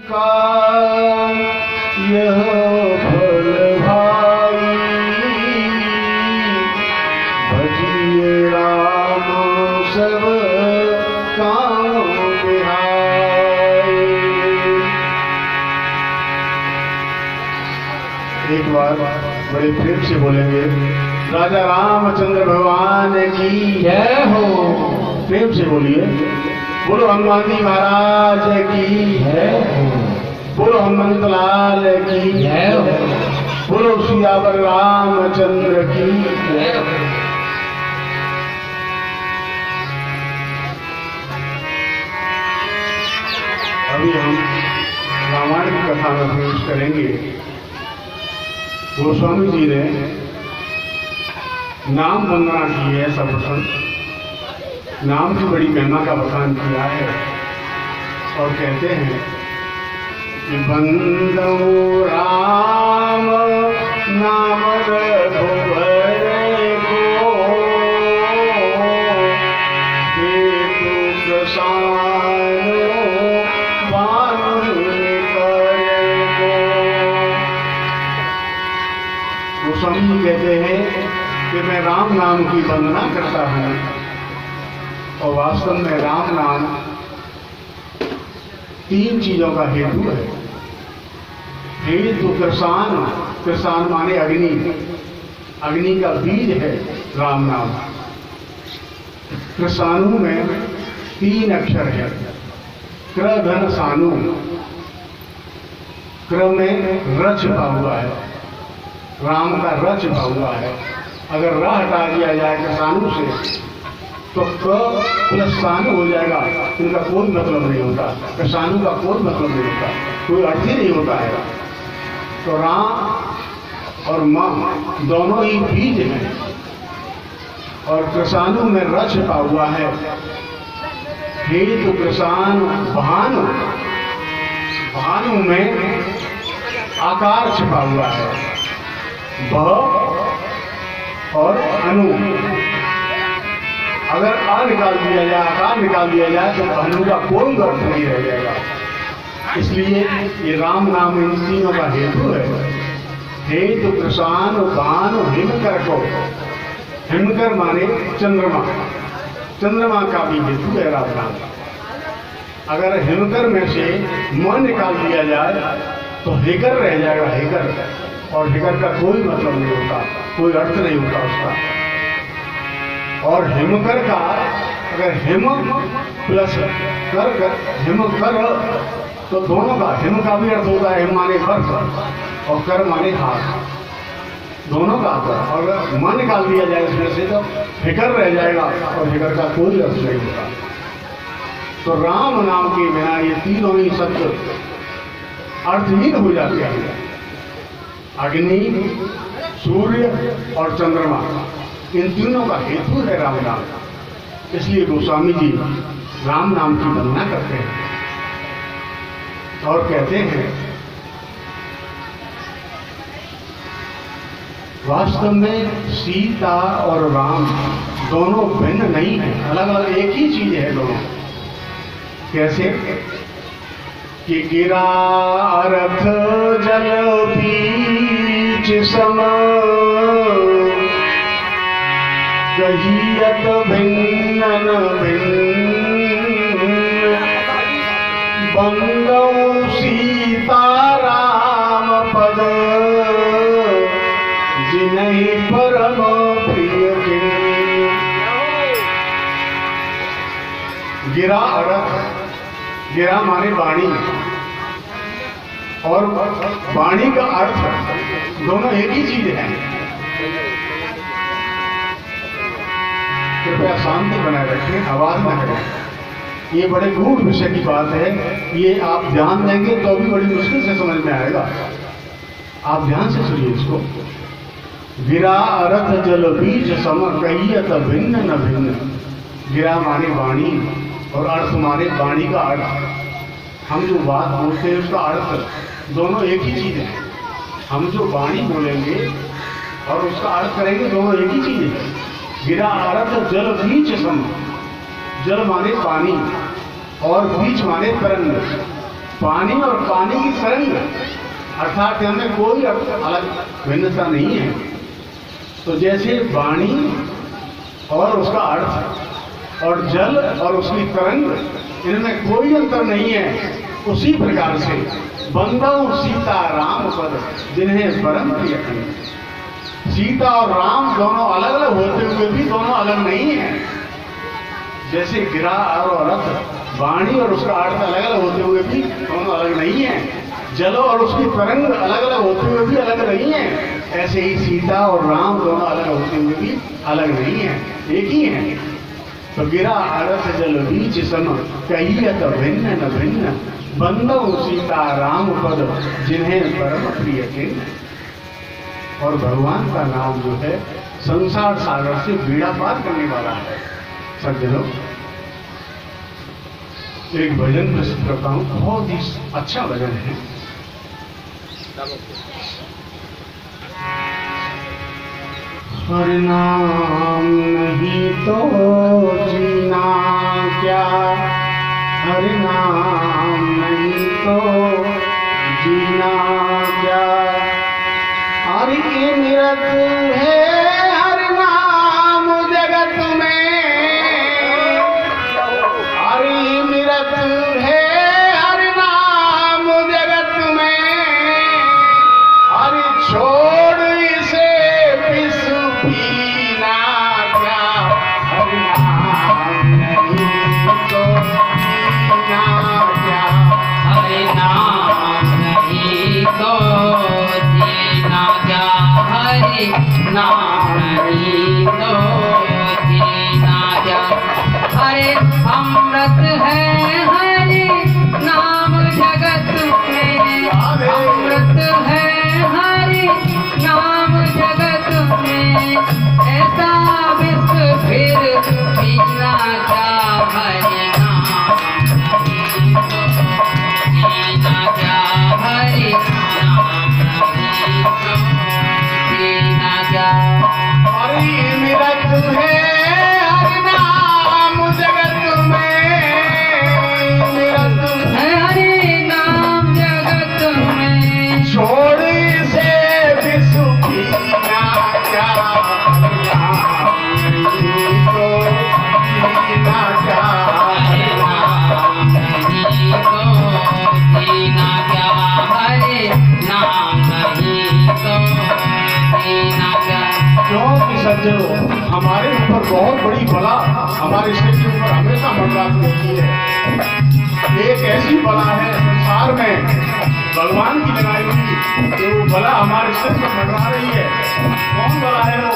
का यह फल भाई, भजिए राम सब काम बिहाई। एक बार बड़े प्रेम से बोलेंगे, राजा रामचंद्र भगवान की जय हो। प्रेम से बोलिए, बोलो हनुमान जी महाराज की जय हो। बोलो हनुमंत लाल की जय हो। बोलो सियावर रामचंद्र की जय हो। अभी हम रामायण की कथा में प्रवेश करेंगे। गोस्वामी जी ने नाम वंदना की है, सर्वप्रथम नाम की बड़ी महिमा का बखान किया है और कहते हैं कि बंदो राम नाम रघुवर को, हेतु प्रसानो वाणी करे को। गोस्वामी जी कहते हैं कि मैं राम नाम की वंदना करता हूँ और वास्तव में राम नाम तीन चीजों का हेतु है। हेतु कृषान, कृषान माने अग्नि, अग्नि का बीज है राम नाम। कृषाणु में तीन अक्षर है, क्र धन सानु। क्र में र छिपा हुआ है, राम का र छिपा हुआ है। अगर र हटा दिया जाए कृषाणु से तो क प्लस सानु हो जाएगा, इनका कोई मतलब नहीं होता, कृषाणु का कोई मतलब नहीं होता, कोई अर्थ ही नहीं होता है। तो राम और माँ दोनों ही बीज हैं और कृषाणु में र छिपा हुआ है। हेतु कृषाण भानु, भानु में आकार छिपा हुआ है, भ और अनु। अगर आ निकाल दिया जाए, आकार निकाल दिया जाए तो भानु का कोई अर्थ नहीं रह जाएगा। इसलिए ये राम नाम इन तीनों का हेतु है। हेतु कृषाण भानु हिमकर को, हिमकर माने चंद्रमा, चंद्रमा का भी हेतु है राम नाम। अगर हिमकर में से मन निकाल दिया जाए तो हेकर रह जाएगा, हेकर, और हेकर का कोई मतलब नहीं होता, कोई अर्थ नहीं होता उसका। और हिमकर का अगर हिम प्लस कर हिम कर तो दोनों का, हिम का भी अर्थ होता है हिम माने वर्ष और कर माने हाथ, दोनों का अर्थ। और अगर मन निकाल दिया जाए इसमें से तो फिकर रह जाएगा और फिकर का कोई अर्थ नहीं होता। तो राम नाम के बिना ये तीनों ही शब्द अर्थहीन हो जाते हैं। अग्नि, सूर्य और चंद्रमा, इन तीनों का हेतु है राम नाम। इसलिए गोस्वामी जी राम नाम की वंदना करते हैं और कहते हैं वास्तव में सीता और राम दोनों भिन्न नहीं है, अलग अलग एक ही चीज है दोनों। कैसे कि गिरा अर्थ जल बीच सम, कहियत भिन्न भिन्न, बंदौ सीता राम पद, जिनहि परम प्रिय के। गिरा अर्थ, गिरा माने वाणी और वाणी का अर्थ दोनों एक ही चीज है। कृपया शांति बनाए रखें, आवाज न करें। ये बड़े गूढ़ विषय की बात है, ये आप ध्यान देंगे तो भी बड़ी मुश्किल से समझ में आएगा। आप ध्यान से सुनिए इसको। गिरा अर्थ जल बीज सम, कहियत भिन्न न भिन्न। गिरा माने वाणी और अर्थ माने वाणी का अर्थ। हम जो बात बोलते हैं उसका अर्थ दोनों एक ही चीज है। हम जो वाणी बोलेंगे और उसका अर्थ करेंगे दोनों एक ही चीज है। गिरा अर्थ जल बीच सम, जल माने पानी और बीच माने तरंग। पानी और पानी की तरंग, अर्थात हमें कोई अलग भिन्नता नहीं है। तो जैसे वाणी और उसका अर्थ और जल और उसकी तरंग, इनमें कोई अंतर नहीं है, उसी प्रकार से बंदौ सीता राम पद जिन्हें परम प्रिय कहे। सीता और राम दोनों अलग अलग होते हुए भी दोनों अलग नहीं है। जैसे गिरा और रथ, वाणी और उसका अर्थ अलग अलग होते हुए भी दोनों अलग नहीं है, जल और उसकी तरंग अलग अलग होते हुए भी अलग नहीं है, ऐसे ही सीता और राम दोनों अलग होते हुए भी अलग नहीं है, एक ही है। तो गिरा अरथ जल बीच सम कहियत भिन्न न भिन्न बंदौ सीता राम पद जिन्हें परम प्रिय किन्ह। और भगवान का नाम जो है संसार सागर से बेड़ा पार करने वाला है। सज्जनों, एक भजन प्रस्तुत करता हूं, बहुत ही अच्छा भजन है। हरि नाम नहीं तो जीना क्या, हरि नाम नहीं तो जीना क्या, हरि की निरत है हरि नाम जगत में, हरि निरत है हरि नाम जगत में, हरि छोड़ इसे विष पीना क्या, हरि नाम नहीं तो जीना क्या, हरि नाम नहीं तो जीना क्या, हरि नाम नहीं तो जीना क्या। हरे अमृत है हरि नाम जगत में, अमृत है हरि नाम जगत में, ऐसा विष फिर पीना क्या, हरि नाम जीना क्या, हरि नाम नहीं तो जीना क्या। हरि निरत है हरि नाम जगत में, निरत है हरि नाम जगत में, छोड़ इसे विष पीना क्या, हरि नाम नहीं तो जीना क्या, हरि नाम नहीं तो जीना क्या, हरि नाम नहीं तो जीना क्या। क्योंकि सज्जनों, हमारे ऊपर बहुत बड़ी बला हमारे शरीर के ऊपर हमेशा मंडराती होती है। एक ऐसी बला है संसार में भगवान की लगाई हुई कि वो बला हमारे शरीर में मंडरा रही है। कौन बला है वो?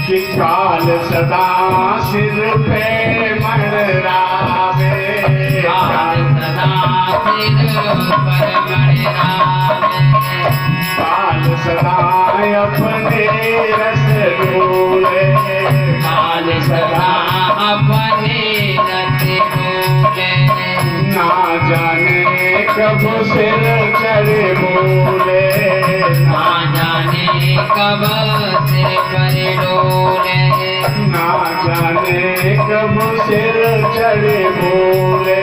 कि काल सदा सिर पे मंडरावे, काल सदा सिर पर मंडरावे, काल सदा अपने रस डोले, काल सदा अपने रस डोले, ना जाने कब सिर चढ़े बोले, ना जाने कब सिर पर डोले, ना जाने कब सिर चढ़े बोले,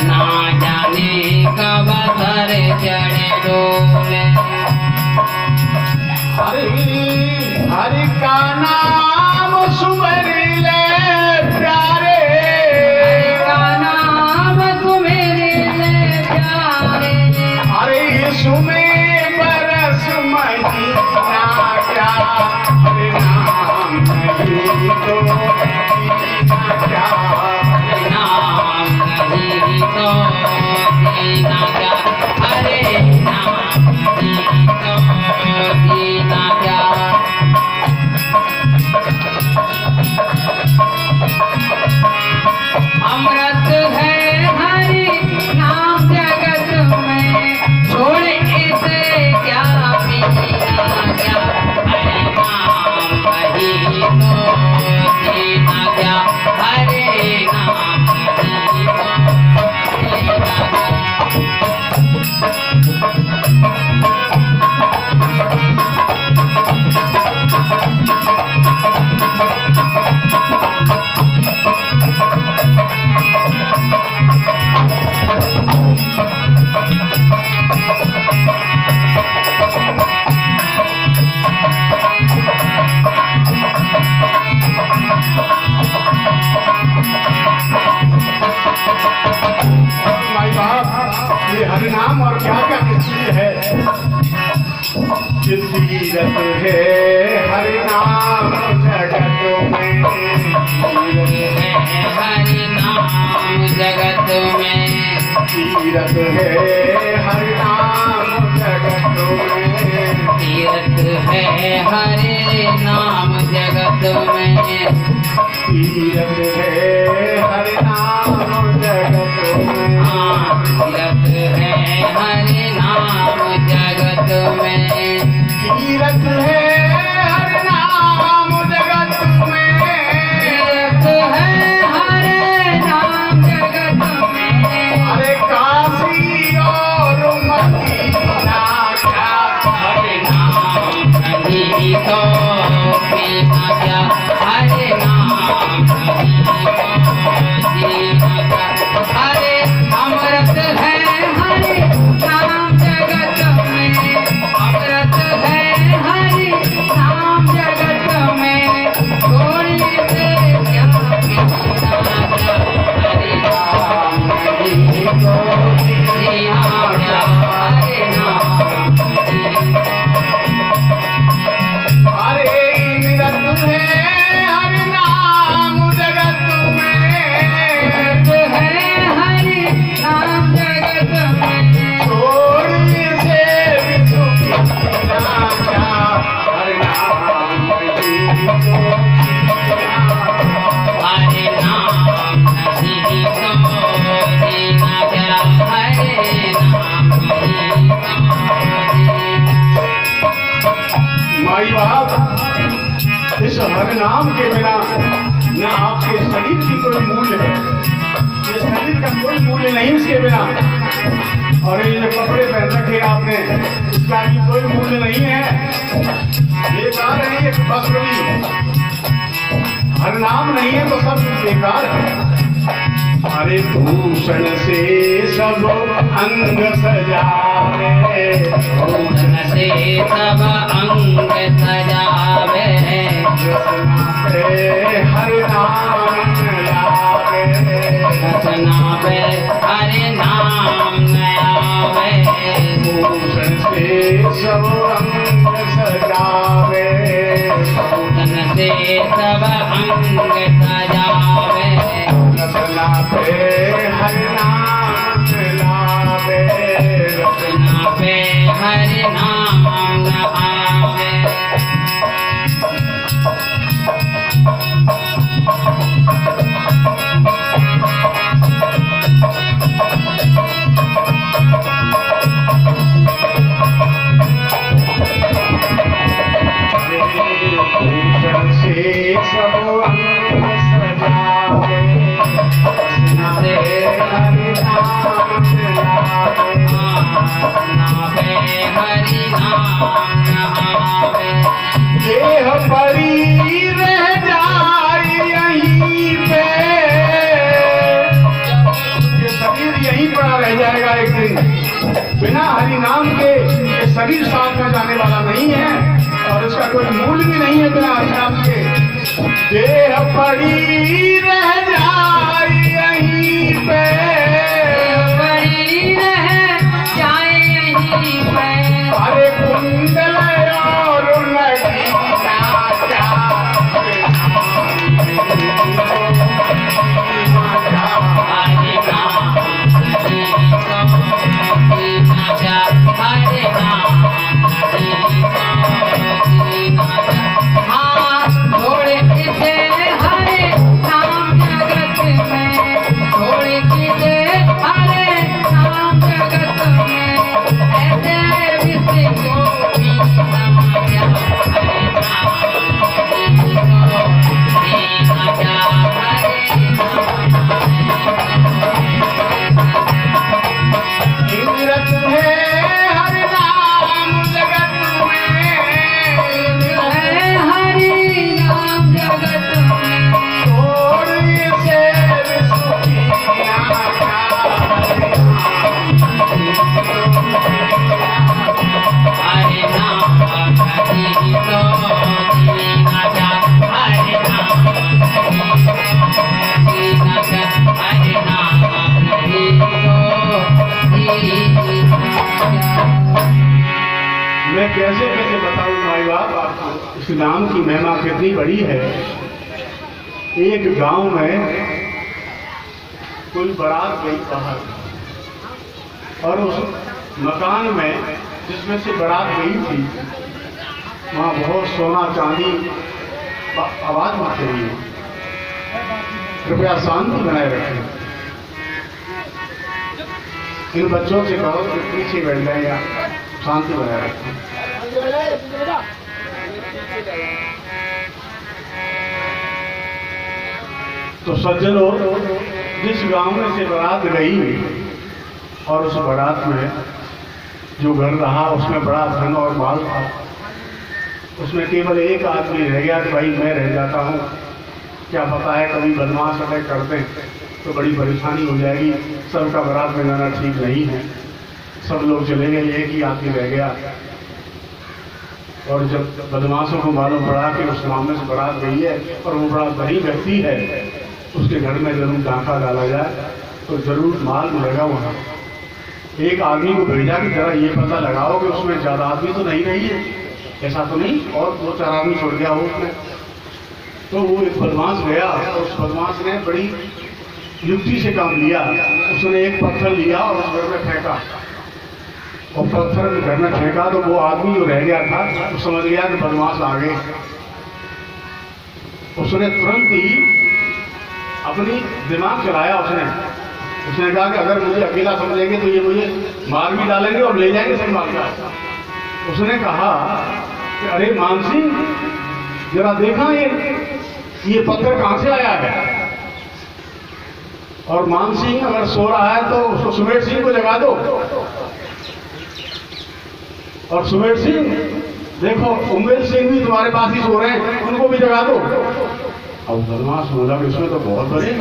ना जाने कब सर चढ़े डोले। हरि हरि का नाम सुमर ले प्यारे, का नाम तुम्हेरे ले प्यारे, हरे सुमें बरस महीना क्या, हरे नाम नहीं तो जीना क्या, हरि नाम नहीं तो जीना क्या, हरे नाम नहीं तो जीना क्या। ये हरिनाम और क्या क्या चीज है। तीरथ है हरिनाम जगत में, हरिनाम जगत में, तीरथ है हरिनाम जगत में, तीरथ है हरे नाम जगत में, तीरथ है हरिनाम जगत में, हाँ तीरथ है हरे नाम जगत में, तीरथ है हरिनाम जगत में, तीरथ है हरे नाम जगत में, अरे काशी और मदीना क्या हरे नाम कहीं तो जीना क्या, हरे नाम कहीं तो जीना क्या, हरे अमृत है हरे नाम जगत में, अमृत है हरे नाम जगत में, थोड़ी से क्या पीना क्या, हरे नाम कहीं तो जीना क्या, हरे नाम कहीं अरे तीरथ है हरिनाम जगत में, है हरि नाम जगत में, छोड़ने से भी सुखीना क्या, हरिनाम कहीं तो हरे नाम नहीं तो जीना क्या, हरे नाम नहीं तो माई बाप, इस हरिनाम के बिना न आपके शरीर की कोई मूल्य है, ये शरीर का कोई मूल्य नहीं इसके बिना। और ये जो कपड़े पहन रखे आपने, इसका भी कोई मूल्य नहीं है। बेकार है ये वस्त्र भी, हरिनाम नहीं है तो सब बेकार है। हरे भूषण से सब अंग सजावे, भूषण से सब अंग सजावे, रसना पे हरिनाम लावे, रचना पे हरे नाम नयावे, भूषण से सब अंग सजावे, भूषण से सब अंग सजावे, रसना पे हरिनाम लावे, रचना पे हरे नाम आवे, भूषण से सब अंग सजावे, रसना पे हरिनाम लावे, रचना पे हरि नाम आवे, देह परी रह जाए यहीं पे, ये शरीर यहीं पड़ा रह जाएगा एक दिन। बिना हरि नाम के ये शरीर साथ में जाने वाला नहीं है और इसका कोई मूल्य भी नहीं है बिना हरि नाम के। देह पड़ी रह जाए यहीं पे, बड़ी रह जाए यहीं पे, अरे कुंडल और नगीना क्या, हरे नाम नहीं तो जीना क्या, हरे नाम नहीं तो जीना क्या, हाँ थोड़े किसे हरे नाम जगत में, थोड़े किसे हरे नाम जगत में, ऐसे विषय को जीना क्या, हरे नाम नहीं तो जीना क्या, हरे तीरथ है हरिनाम जगत में, है हरि नाम जगत में, छोड़ने से भी सुखीना क्या, हरे नाम नहीं तो जीना क्या, हरे नाम नहीं तो जीना क्या, हरे नाम नहीं तो जीना मैं कैसे कैसे बताऊं भाई बाप आपको इस नाम की महिमा कितनी बड़ी है। एक गांव में कोई बारात गई बाहर, और उस मकान में जिसमें से बारात गई थी वहाँ बहुत सोना चांदी आवाज मच रही है। कृपया शांति बनाए रखें। इन बच्चों से कहो कि पीछे बैठ जाए या शांति बनाए रखें। तो सज्जनों, जिस गांव में से बारात गई और उस बारात में जो घर रहा उसमें बड़ा धन और माल था, उसमें केवल एक आदमी रह गया कि भाई मैं रह जाता हूँ, क्या पता है कभी बदमाश अटैक कर दें तो बड़ी परेशानी हो जाएगी। सबका बारात में जाना ठीक नहीं है। सब लोग चले गए, एक ही आदमी रह गया। और जब बदमाशों को मालूम पड़ा कि उस मामले से बारात गई है और वो बड़ा धनी व्यक्ति है, उसके घर में जरूर डाका डाला जाए तो जरूर माल मिलेगा वहाँ। एक आदमी को भेजा कि जरा ये पता लगाओ कि उसमें ज्यादा आदमी तो नहीं रही है, ऐसा तो नहीं, और 2-4 आदमी छोड़ गया हो उसमें। तो वो एक बदमाश गया और उस बदमाश ने बड़ी युक्ति से काम लिया। उसने एक पत्थर लिया और उस घर में फेंका, और पत्थर घर में फेंका तो वो आदमी जो रह गया था वो समझ गया कि बदमाश आ गए। उसने तुरंत ही अपनी दिमाग चलाया। उसने कहा कि अगर मुझे अकेला समझेंगे तो ये मुझे मार भी डालेंगे और ले जाएंगे सब मार का। उसने कहा कि अरे मानसी, जरा देखा ये पत्थर कहां से आया है। और मान सिंह अगर सो रहा है तो उसको सुमेर सिंह को जगा दो। और सुमेर सिंह, देखो उमेर सिंह भी तुम्हारे पास ही सो रहे हैं, उनको भी जगा दो। अब बदमाश बोला कि इसमें तो बहुत बड़े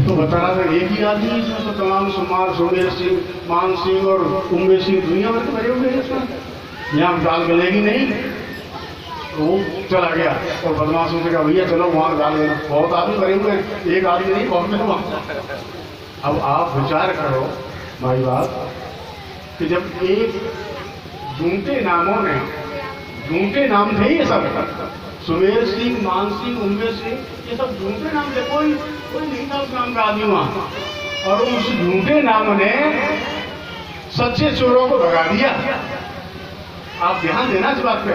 तो बता रहा था एक ही आदमी इसमें तो तमाम सुमार, सुमेर सिंह, मान सिंह और उमेर सिंह दुनिया भर के भरे हुए हैं इसमें, यहाँ दाल गलेगी नहीं। तो वो चला गया और बदमाशों से कहा भैया चलो वहाँ डाल देना, बहुत आदमी भरे हुए हैं, एक आदमी नहीं बहुत में वहाँ। अब आप विचार करो भाई बात कि जब एक झूठे नामों ने, झूठे नाम थे ये सब, सुमेर सिंह, मान सिंह, उमेर सिंह, ये सब झूठे नाम थे, कोई नहीं था उस नाम का आदमी वहाँ। और उस झूठे नाम ने सच्चे चोरों को भगा दिया। आप ध्यान देना इस बात पे,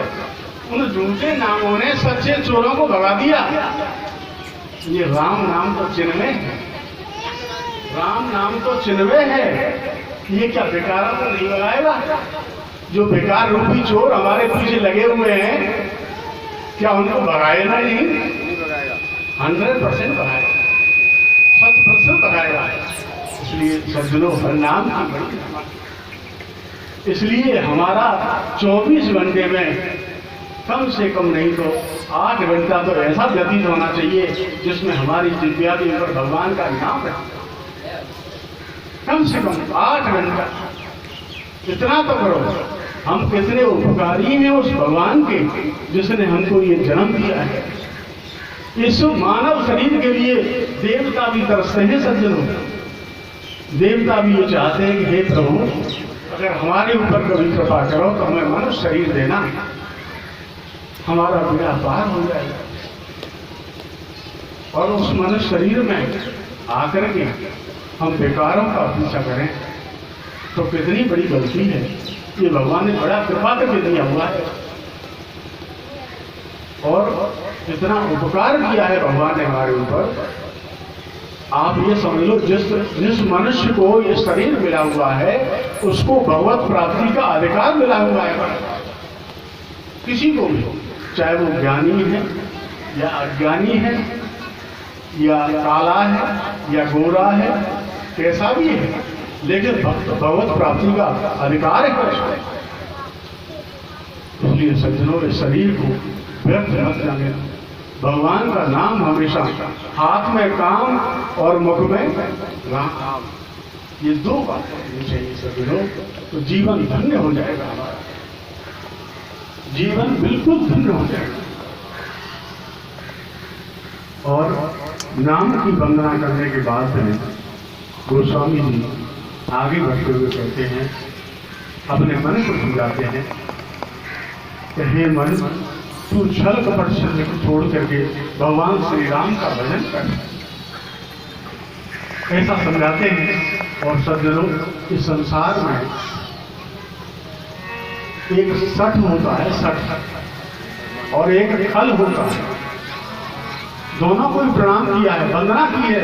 उन झूठे नामों ने सच्चे चोरों को भगा दिया। ये राम नाम तो चिन्हवे है, राम नाम तो चिन्हवे है। ये क्या बेकार तो नहीं भगाएगा? जो बेकार रूपी चोर हमारे पीछे लगे हुए हैं, क्या उनको भगाएगा? नहीं, 100% भगाएगा, 100% भगाएगा। इसलिए सज्जनों, हर नाम की बड़ी, इसलिए हमारा 24 घंटे में कम से कम नहीं तो 8 घंटा तो ऐसा व्यतीत होना चाहिए जिसमें हमारी जिज्ञा के ऊपर भगवान का नाम है। कम से कम 8 घंटा, इतना तो करो। हम कितने उपकारी हैं उस भगवान के जिसने हमको ये जन्म दिया है। इस मानव शरीर के लिए देवता भी तरसते हैं सज्जनों। देवता भी ये चाहते हैं कि हे प्रभु, अगर हमारे ऊपर कभी कृपा करो तो हमें मनुष्य शरीर देना, हमारा बेड़ा पार हो जाएगा। और उस मनुष्य शरीर में आकर के हम बेकारों का पीछा करें तो कितनी बड़ी गलती है। ये भगवान ने बड़ा कृपा करके दिया हुआ है और इतना उपकार किया है भगवान ने हमारे ऊपर। आप ये समझ लो, जिस मनुष्य को ये शरीर मिला हुआ है उसको भगवत प्राप्ति का अधिकार मिला हुआ है। किसी को भी, चाहे वो ज्ञानी है या अज्ञानी है या काला है या गोरा है, कैसा भी है, लेकिन भगवत प्राप्ति का अधिकार है। इसलिए सज्जनों, इस शरीर को व्यर्थ मत जाने। भगवान का नाम हमेशा हाथ में काम और मुख में राम, ये 2 बातें होनी चाहिए सज्जनों, तो जीवन धन्य हो जाएगा। हमारा जीवन बिल्कुल धन्य हो जाएगा। और नाम की वंदना करने के बाद में गोस्वामी जी आगे बढ़ते हुए कहते हैं, अपने मन को समझाते हैं कि हे मन, तू छल कपट से छोड़ करके भगवान श्री राम का भजन कर, ऐसा समझाते हैं। और सज्जनों, इस संसार में एक सठ होता है, सठ, और एक खल होता है। दोनों को भी प्रणाम किया है, वंदना की है,